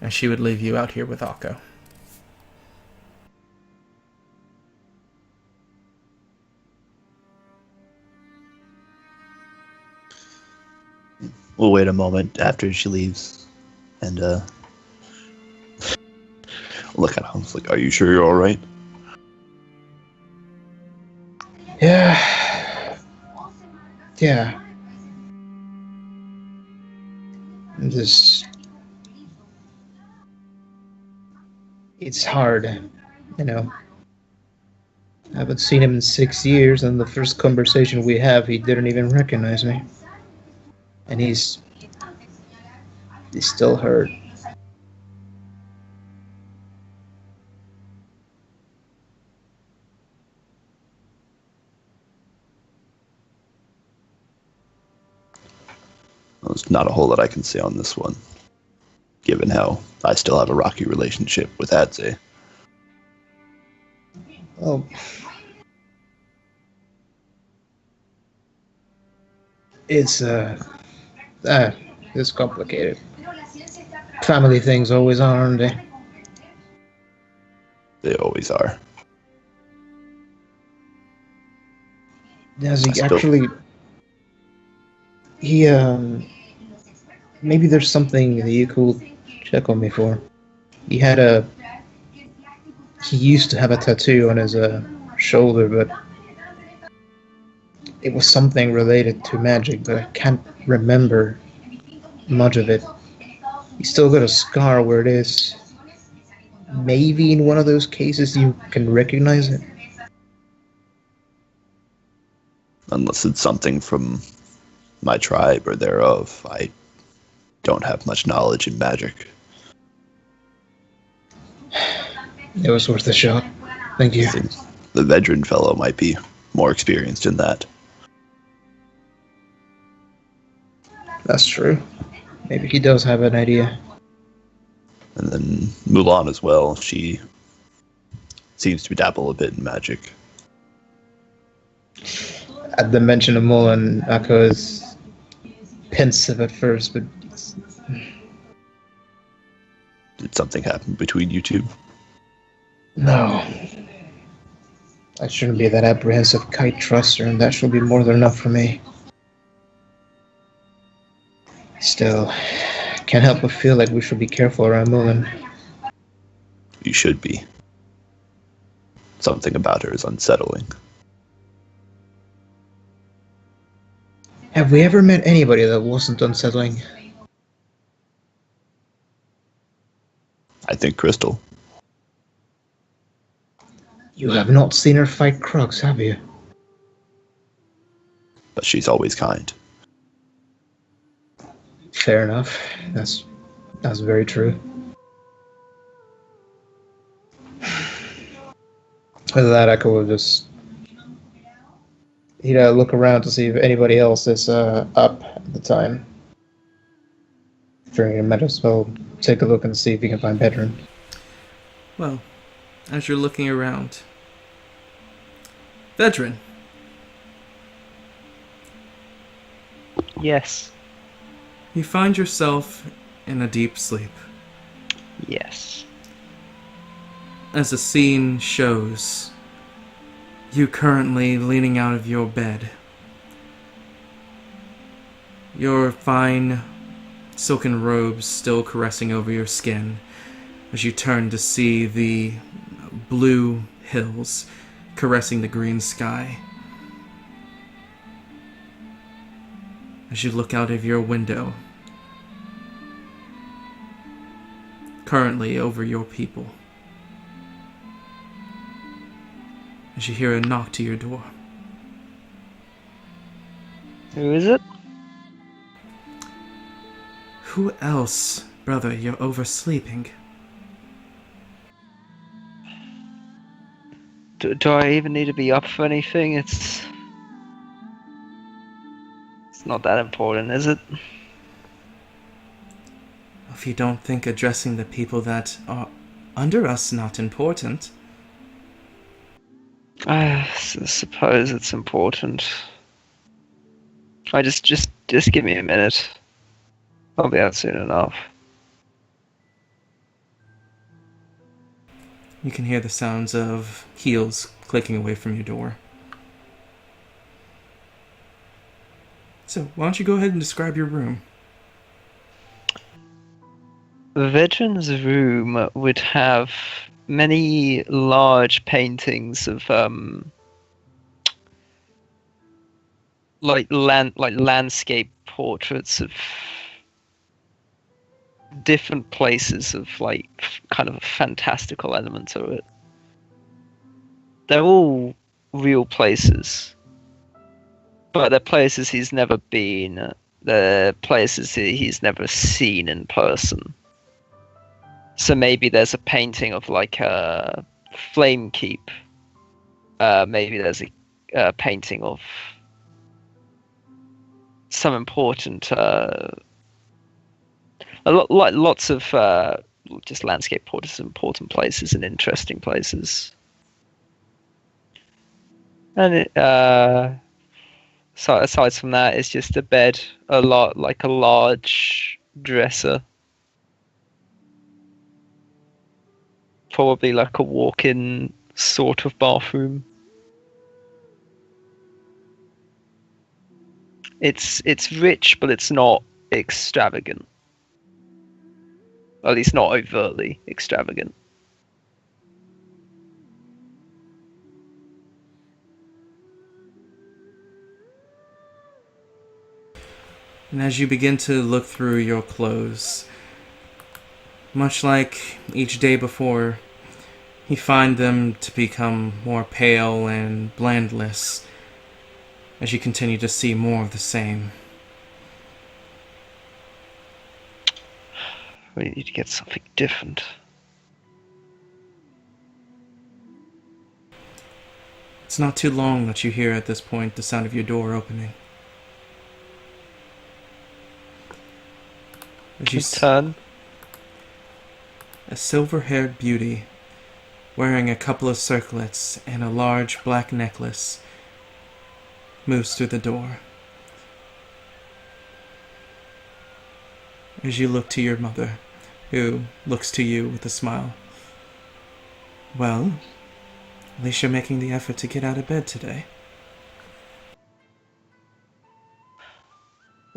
Speaker 1: And she would leave you out here with Akko.
Speaker 5: We'll wait a moment after she leaves, and look at him. It's like, are you sure you're all right?
Speaker 2: Yeah. Just... it's hard, you know. I haven't seen him in 6 years, and the first conversation we have, he didn't even recognize me. And he's still hurt.
Speaker 5: Well, there's not a whole lot I can say on this one, given how I still have a rocky relationship with Adze.
Speaker 2: Well, it's complicated. Family things always are, aren't they?
Speaker 5: They always are.
Speaker 2: Does
Speaker 5: I
Speaker 2: he
Speaker 5: still-
Speaker 2: actually? He maybe there's something that you could check on me for. He had a. He used to have a tattoo on his shoulder, but it was something related to magic, but I can't remember much of it. He's still got a scar where it is. Maybe in one of those cases you can recognize it.
Speaker 5: Unless it's something from my tribe or thereof, I don't have much knowledge in magic.
Speaker 2: It was worth a shot. Thank you.
Speaker 5: Seems the veteran fellow might be more experienced in that.
Speaker 2: That's true. Maybe he does have an idea.
Speaker 5: And then Mulan as well. She seems to dabble a bit in magic.
Speaker 2: At the mention of Mullen, Akko is pensive at first, but
Speaker 5: Did something happen between you two?
Speaker 2: no. I shouldn't be that apprehensive kite truster, and that should be more than enough for me. Still, can't help but feel like we should be careful around Mullen.
Speaker 5: You should be. Something about her is unsettling.
Speaker 2: Have we ever met anybody that wasn't unsettling?
Speaker 5: I think Crystal.
Speaker 2: You have not seen her fight Crux, have you?
Speaker 5: But she's always kind.
Speaker 2: Fair enough. That's very true. With that, Echo will just he'd look around to see if anybody else is up at the time. Figuring he might as well take a look and see if he can find veteran.
Speaker 1: Well, as you're looking around, veteran,
Speaker 3: Yes.
Speaker 1: you find yourself in a deep sleep.
Speaker 3: Yes.
Speaker 1: As the scene shows, you currently leaning out of your bed. Your fine silken robes still caressing over your skin as you turn to see the blue hills caressing the green sky. As you look out of your window, currently over your people, as you hear a knock to your door.
Speaker 3: Who is it?
Speaker 1: Who else, brother? You're oversleeping.
Speaker 3: Do I even need to be up for anything? It's not that important, is it?
Speaker 1: If you don't think addressing the people that are under us not important.
Speaker 3: I suppose it's important. I just give me a minute. I'll be out soon enough.
Speaker 1: You can hear the sounds of heels clicking away from your door. So, why don't you go ahead and describe your room?
Speaker 3: The veteran's room would have many large paintings of like landscape portraits of different places of like kind of a fantastical element to it. They're all real places, but they're places he's never been. They're places he's never seen in person. So maybe there's a painting of like a flame keep. Maybe there's a painting of some important, lots of just landscape portraits of important places and interesting places. And so aside from that, it's just a bed, a large dresser. Probably like a walk-in sort of bathroom. It's rich, but it's not extravagant. At least not overtly extravagant.
Speaker 1: And as you begin to look through your clothes, much like each day before, you find them to become more pale and blandless as you continue to see more of the same.
Speaker 3: We need to get something different.
Speaker 1: It's not too long that you hear at this point the sound of your door opening. As you
Speaker 3: Turn.
Speaker 1: A silver-haired beauty, wearing a couple of circlets and a large black necklace, moves through the door. As you look to your mother, who looks to you with a smile. Well, at least you're making the effort to get out of bed today.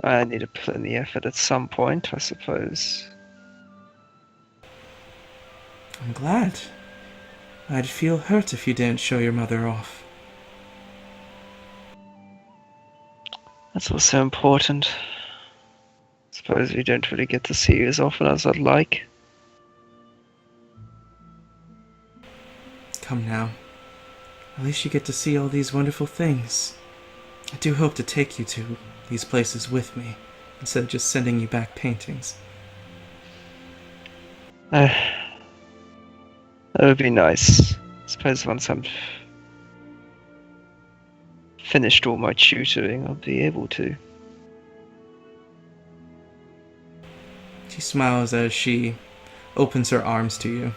Speaker 3: I need to put in the effort at some point, I suppose.
Speaker 1: I'm glad. I'd feel hurt if you didn't show your mother off.
Speaker 3: That's also important. Suppose we don't really get to see you as often as I'd like.
Speaker 1: Come now. At least you get to see all these wonderful things. I do hope to take you to these places with me, instead of just sending you back paintings.
Speaker 3: That would be nice. Suppose once I'm finished all my tutoring, I'll be able to.
Speaker 1: She smiles as she opens her arms to you.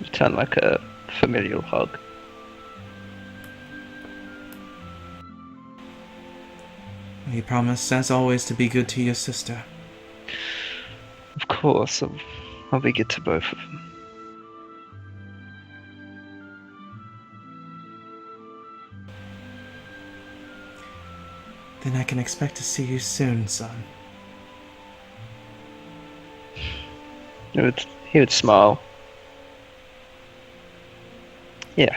Speaker 3: Return like a familial hug.
Speaker 1: You promise, as always, to be good to your sister.
Speaker 3: Of course, I'll be good to both of them.
Speaker 1: Then I can expect to see you soon, son.
Speaker 3: He would smile. Yeah,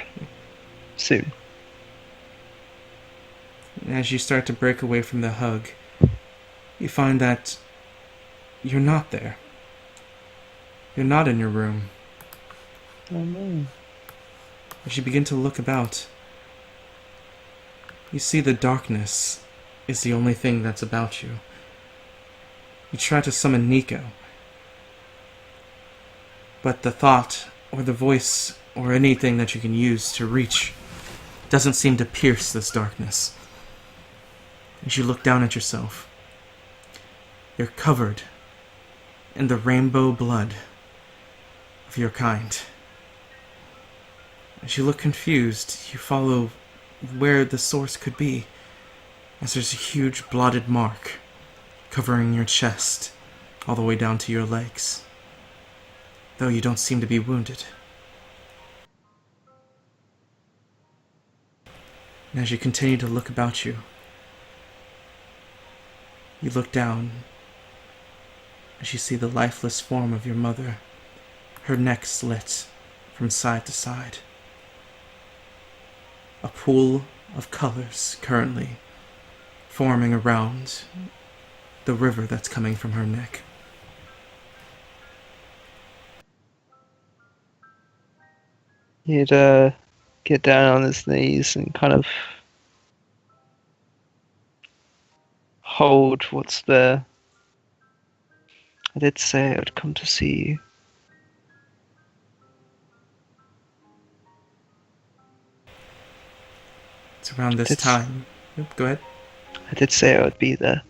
Speaker 3: soon.
Speaker 1: And as you start to break away from the hug, you find that you're not there. You're not in your room.
Speaker 3: Oh no.
Speaker 1: As you begin to look about, you see the darkness is the only thing that's about you. You try to summon Nico, but the thought or the voice or anything that you can use to reach doesn't seem to pierce this darkness. As you look down at yourself, you're covered in the rainbow blood of your kind. As you look confused, you follow where the source could be, as there's a huge blotted mark covering your chest all the way down to your legs, though you don't seem to be wounded. And as you continue to look about you, you look down as you see the lifeless form of your mother, her neck slit from side to side. A pool of colors currently forming around the river that's coming from her neck.
Speaker 3: He'd get down on his knees and kind of hold what's there. I did say I'd come to see you.
Speaker 1: It's around this time. Oop, go ahead.
Speaker 3: I did say I would be there.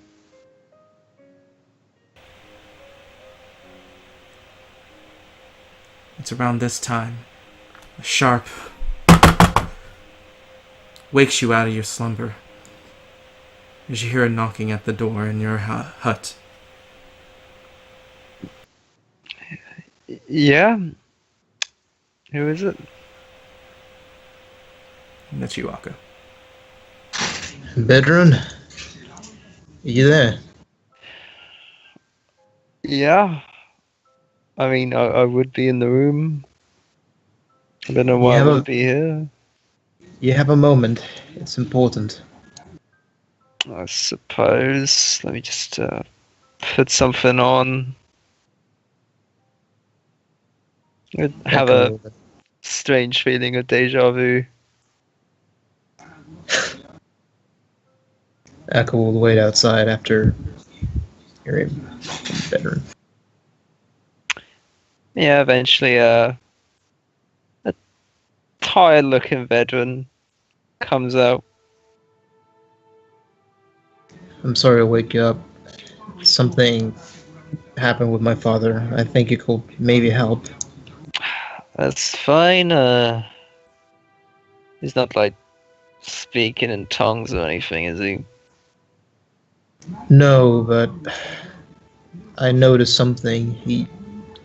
Speaker 1: It's around this time. A sharp wakes you out of your slumber as you hear a knocking at the door in your hut.
Speaker 3: Yeah? Who is it?
Speaker 1: And that's you, Akko.
Speaker 2: Bedroom, you there?
Speaker 3: Yeah. I mean, I would be in the room. I don't know why I would be here.
Speaker 2: You have a moment. It's important.
Speaker 3: I suppose. Let me just put something on. I have a strange feeling of deja vu.
Speaker 2: Echo will wait outside after hearing from the bedroom.
Speaker 3: Yeah, eventually a tired-looking veteran comes out.
Speaker 2: I'm sorry to wake you up. Something happened with my father. I think it could maybe help.
Speaker 3: That's fine. He's not like speaking in tongues or anything, is he?
Speaker 2: No, but I noticed something. He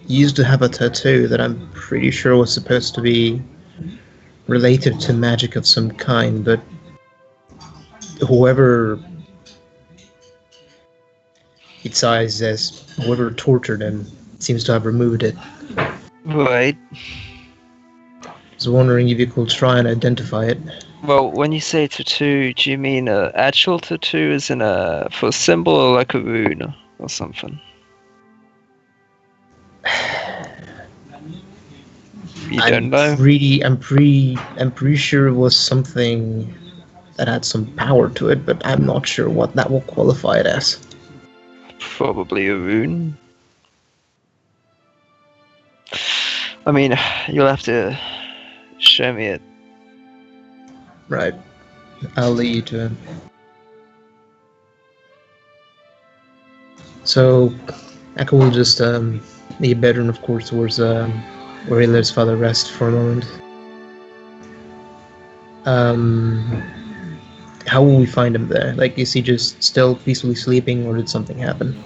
Speaker 2: used to have a tattoo that I'm pretty sure was supposed to be related to magic of some kind, but whoever it says as whoever tortured him seems to have removed it.
Speaker 3: Right.
Speaker 2: I was wondering if you could try and identify it.
Speaker 3: Well, when you say tattoo, do you mean an actual tattoo as in for a symbol or like a rune or something? You don't know?
Speaker 2: I'm pretty sure it was something that had some power to it, but I'm not sure what that will qualify it as.
Speaker 3: Probably a rune. I mean, you'll have to show me it.
Speaker 2: Right. I'll lead you to it. So, Echo will just the bedroom, of course, towards where he let his father rest for a moment. How will we find him there? Like, is he just still peacefully sleeping, or did something happen?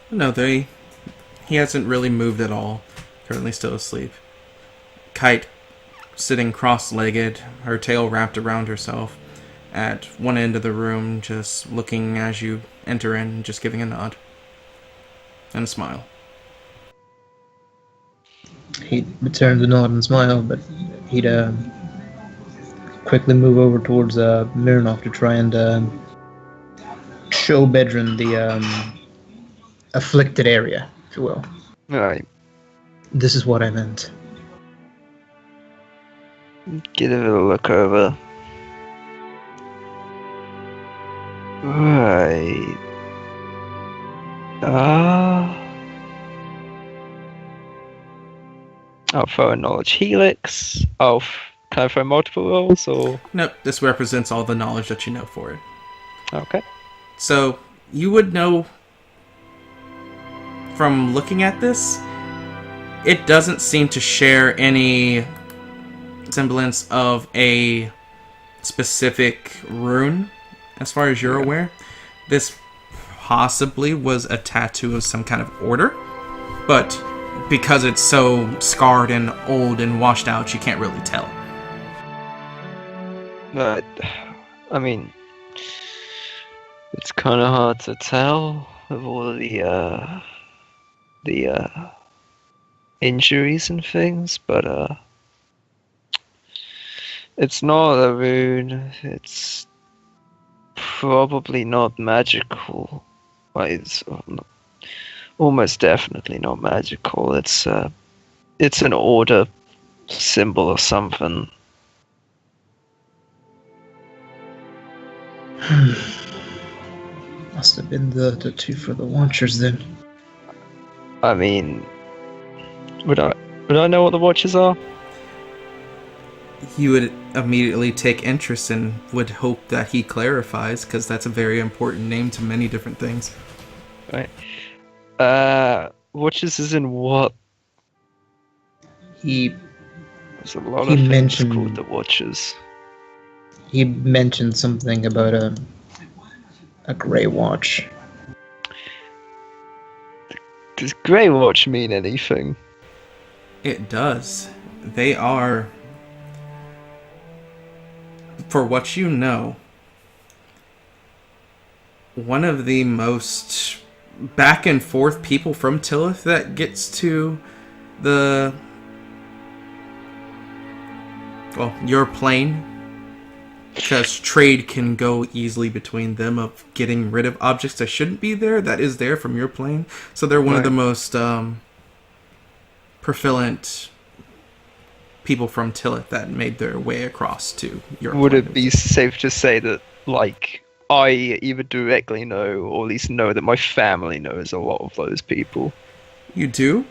Speaker 1: No, he hasn't really moved at all. Currently still asleep. Kite sitting cross-legged, her tail wrapped around herself, at one end of the room, just looking as you enter in, just giving a nod and a smile.
Speaker 2: He'd return the nod and smile, but he'd quickly move over towards Mironov to try and show Bedrin the afflicted area, if you will.
Speaker 3: Right.
Speaker 2: This is what I meant.
Speaker 3: Give it a look over. Right. I'll throw a knowledge helix. Can I throw multiple rolls or?
Speaker 1: Nope, this represents all the knowledge that you know for it.
Speaker 3: Okay.
Speaker 1: So, you would know from looking at this, it doesn't seem to share any semblance of a specific rune, as far as you're aware. This possibly was a tattoo of some kind of order, but because it's so scarred and old and washed out, you can't really tell.
Speaker 3: But, I mean, it's kind of hard to tell with all the injuries and things, but it's not a rune. It's probably not magical. Well, it's almost definitely not magical. It's an order symbol or something.
Speaker 2: Must have been the two for the Watchers then.
Speaker 3: I mean, would I know what the Watchers are?
Speaker 1: You would immediately take interest and would hope that he clarifies, because that's a very important name to many different things.
Speaker 3: Right. Watchers is in what?
Speaker 2: There's
Speaker 3: a lot of things called the Watchers.
Speaker 2: He mentioned something about a Grey Watch.
Speaker 3: Does Grey Watch mean anything?
Speaker 1: It does. They are, for what you know, one of the most back and forth people from Tillith that gets to your plane, because trade can go easily between them of getting rid of objects that shouldn't be there, that is there from your plane. So they're one of the most prevalent people from Tillith that made their way across to your
Speaker 3: Would
Speaker 1: plane.
Speaker 3: it be safe to say that, like, I either directly know, or at least know that my family knows a lot of those people?
Speaker 1: You do,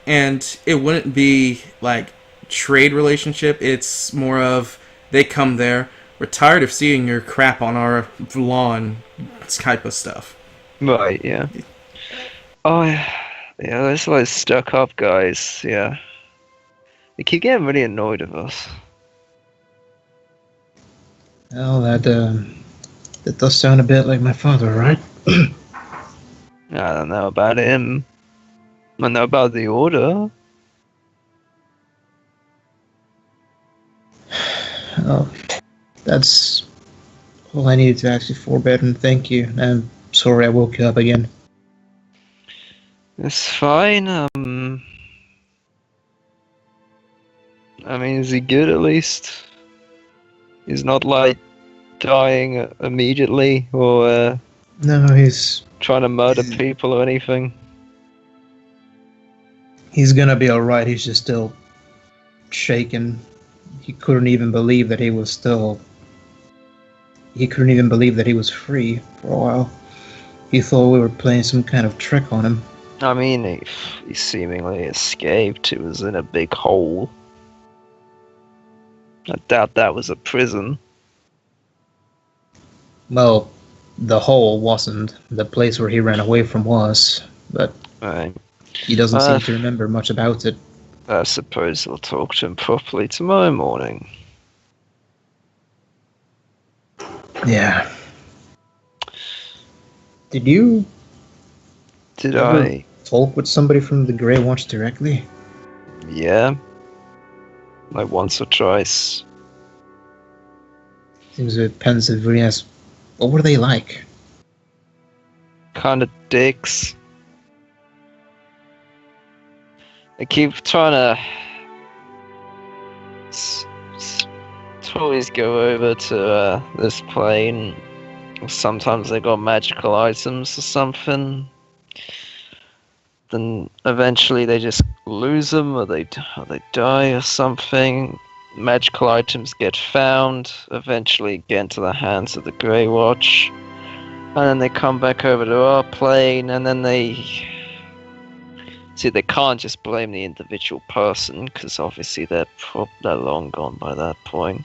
Speaker 1: and it wouldn't be like trade relationship. It's more of they come there. We're tired of seeing your crap on our lawn, type of stuff.
Speaker 3: Right, yeah. Oh, yeah, those those stuck up guys, yeah. They keep getting really annoyed with us.
Speaker 2: Well, that does sound a bit like my father, right?
Speaker 3: I don't know about him. I know about the order.
Speaker 2: Oh, that's all I needed to ask you for, Baron. Thank you. I'm sorry I woke you up again.
Speaker 3: It's fine, I mean, is he good at least? He's not, like, dying immediately, or
Speaker 2: No, he's
Speaker 3: trying to murder people or anything?
Speaker 2: gonna be alright. He's just still shaken. He couldn't even believe that he was still. He couldn't even believe that he was free for a while. He thought we were playing some kind of trick on him.
Speaker 3: I mean, he seemingly escaped. He was in a big hole. I doubt that was a prison.
Speaker 2: Well, the hole wasn't. The place where he ran away from was, but
Speaker 3: Right.
Speaker 2: he doesn't seem to remember much about it.
Speaker 3: I suppose we'll talk to him properly tomorrow morning.
Speaker 2: Yeah. Did you
Speaker 3: Did
Speaker 2: ever
Speaker 3: I?
Speaker 2: talk with somebody from the Grey Watch directly?
Speaker 3: Yeah. Like once or twice.
Speaker 2: Seems a bit pensive when he asks, what were they like?
Speaker 3: Kind of dicks. They keep trying to always go over to this plane. Sometimes they got magical items or something. Then eventually they just lose them, or they die or something. Magical items get found, eventually get into the hands of the Grey Watch, and then they come back over to our plane, and then they can't just blame the individual person, because obviously they're long gone by that point.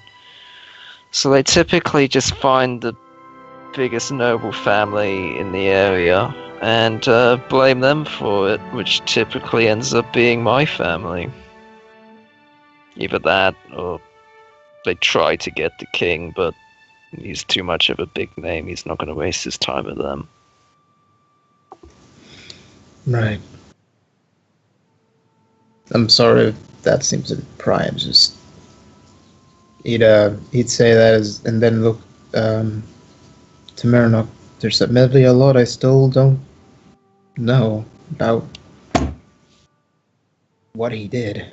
Speaker 3: So they typically just find the biggest noble family in the area and blame them for it, which typically ends up being my family. Either that, or they try to get the king, but he's too much of a big name. He's not going to waste his time with them.
Speaker 2: Right. I'm sorry if that seems a bit pry. Just he'd say that and then look to Marinok. There's admittedly a lot I still don't know about what he did.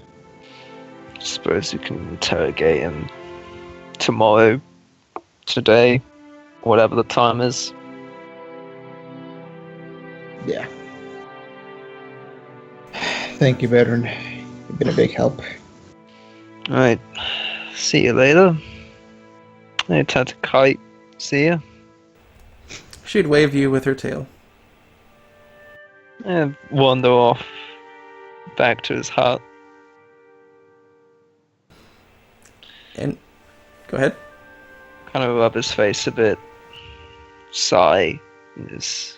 Speaker 3: I suppose you can interrogate him tomorrow, today, whatever the time is.
Speaker 2: Yeah. Thank you, veteran. You've been a big help.
Speaker 3: Alright, see you later. Hey, time to kite. See ya.
Speaker 1: She'd wave you with her tail.
Speaker 3: And wander off back to his hut.
Speaker 1: And go ahead.
Speaker 3: Kind of rub his face a bit. Sigh. And just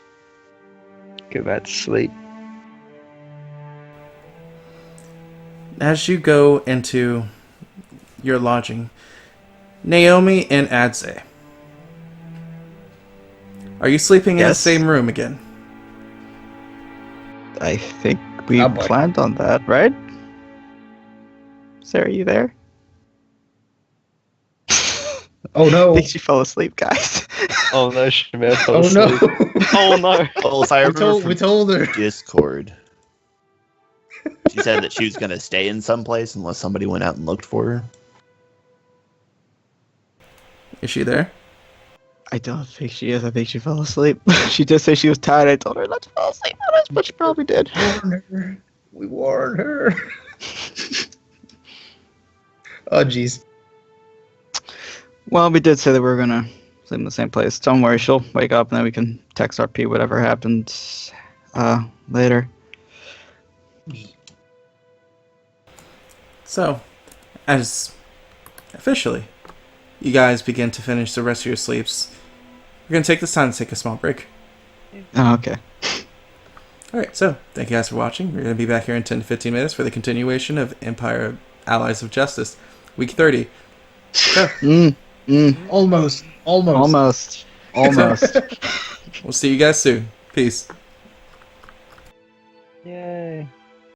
Speaker 3: go back to sleep.
Speaker 1: As you go into your lodging, Naomi and Adze, are you sleeping in the
Speaker 4: Yes.
Speaker 1: same room again?
Speaker 4: I think we
Speaker 2: Oh, boy.
Speaker 4: planned on that, right? Sarah, are you there?
Speaker 2: Oh no!
Speaker 4: I think she fell asleep, guys.
Speaker 3: Oh no, Shamir fell
Speaker 2: Oh no!
Speaker 3: asleep. Oh no.
Speaker 5: Well, if I remember
Speaker 2: we
Speaker 5: from
Speaker 2: told her.
Speaker 5: Discord, she said that she was gonna stay in some place unless somebody went out and looked for her.
Speaker 1: Is she there?
Speaker 4: I don't think she is. I think she fell asleep. She did say she was tired. I told her not to fall asleep on us, but she probably did.
Speaker 2: We warned her. Oh jeez.
Speaker 4: Well, we did say that we were gonna sleep in the same place. Don't worry, she'll wake up and then we can text RP whatever happens later.
Speaker 1: So, as officially, you guys begin to finish the rest of your sleeps. We're going to take this time to take a small break.
Speaker 4: Oh, okay.
Speaker 1: Alright, so thank you guys for watching. We're going to be back here in 10 to 15 minutes for the continuation of Empire Allies of Justice, week 30. So,
Speaker 2: Almost.
Speaker 4: Almost.
Speaker 1: we'll see you guys soon. Peace.
Speaker 3: Yay.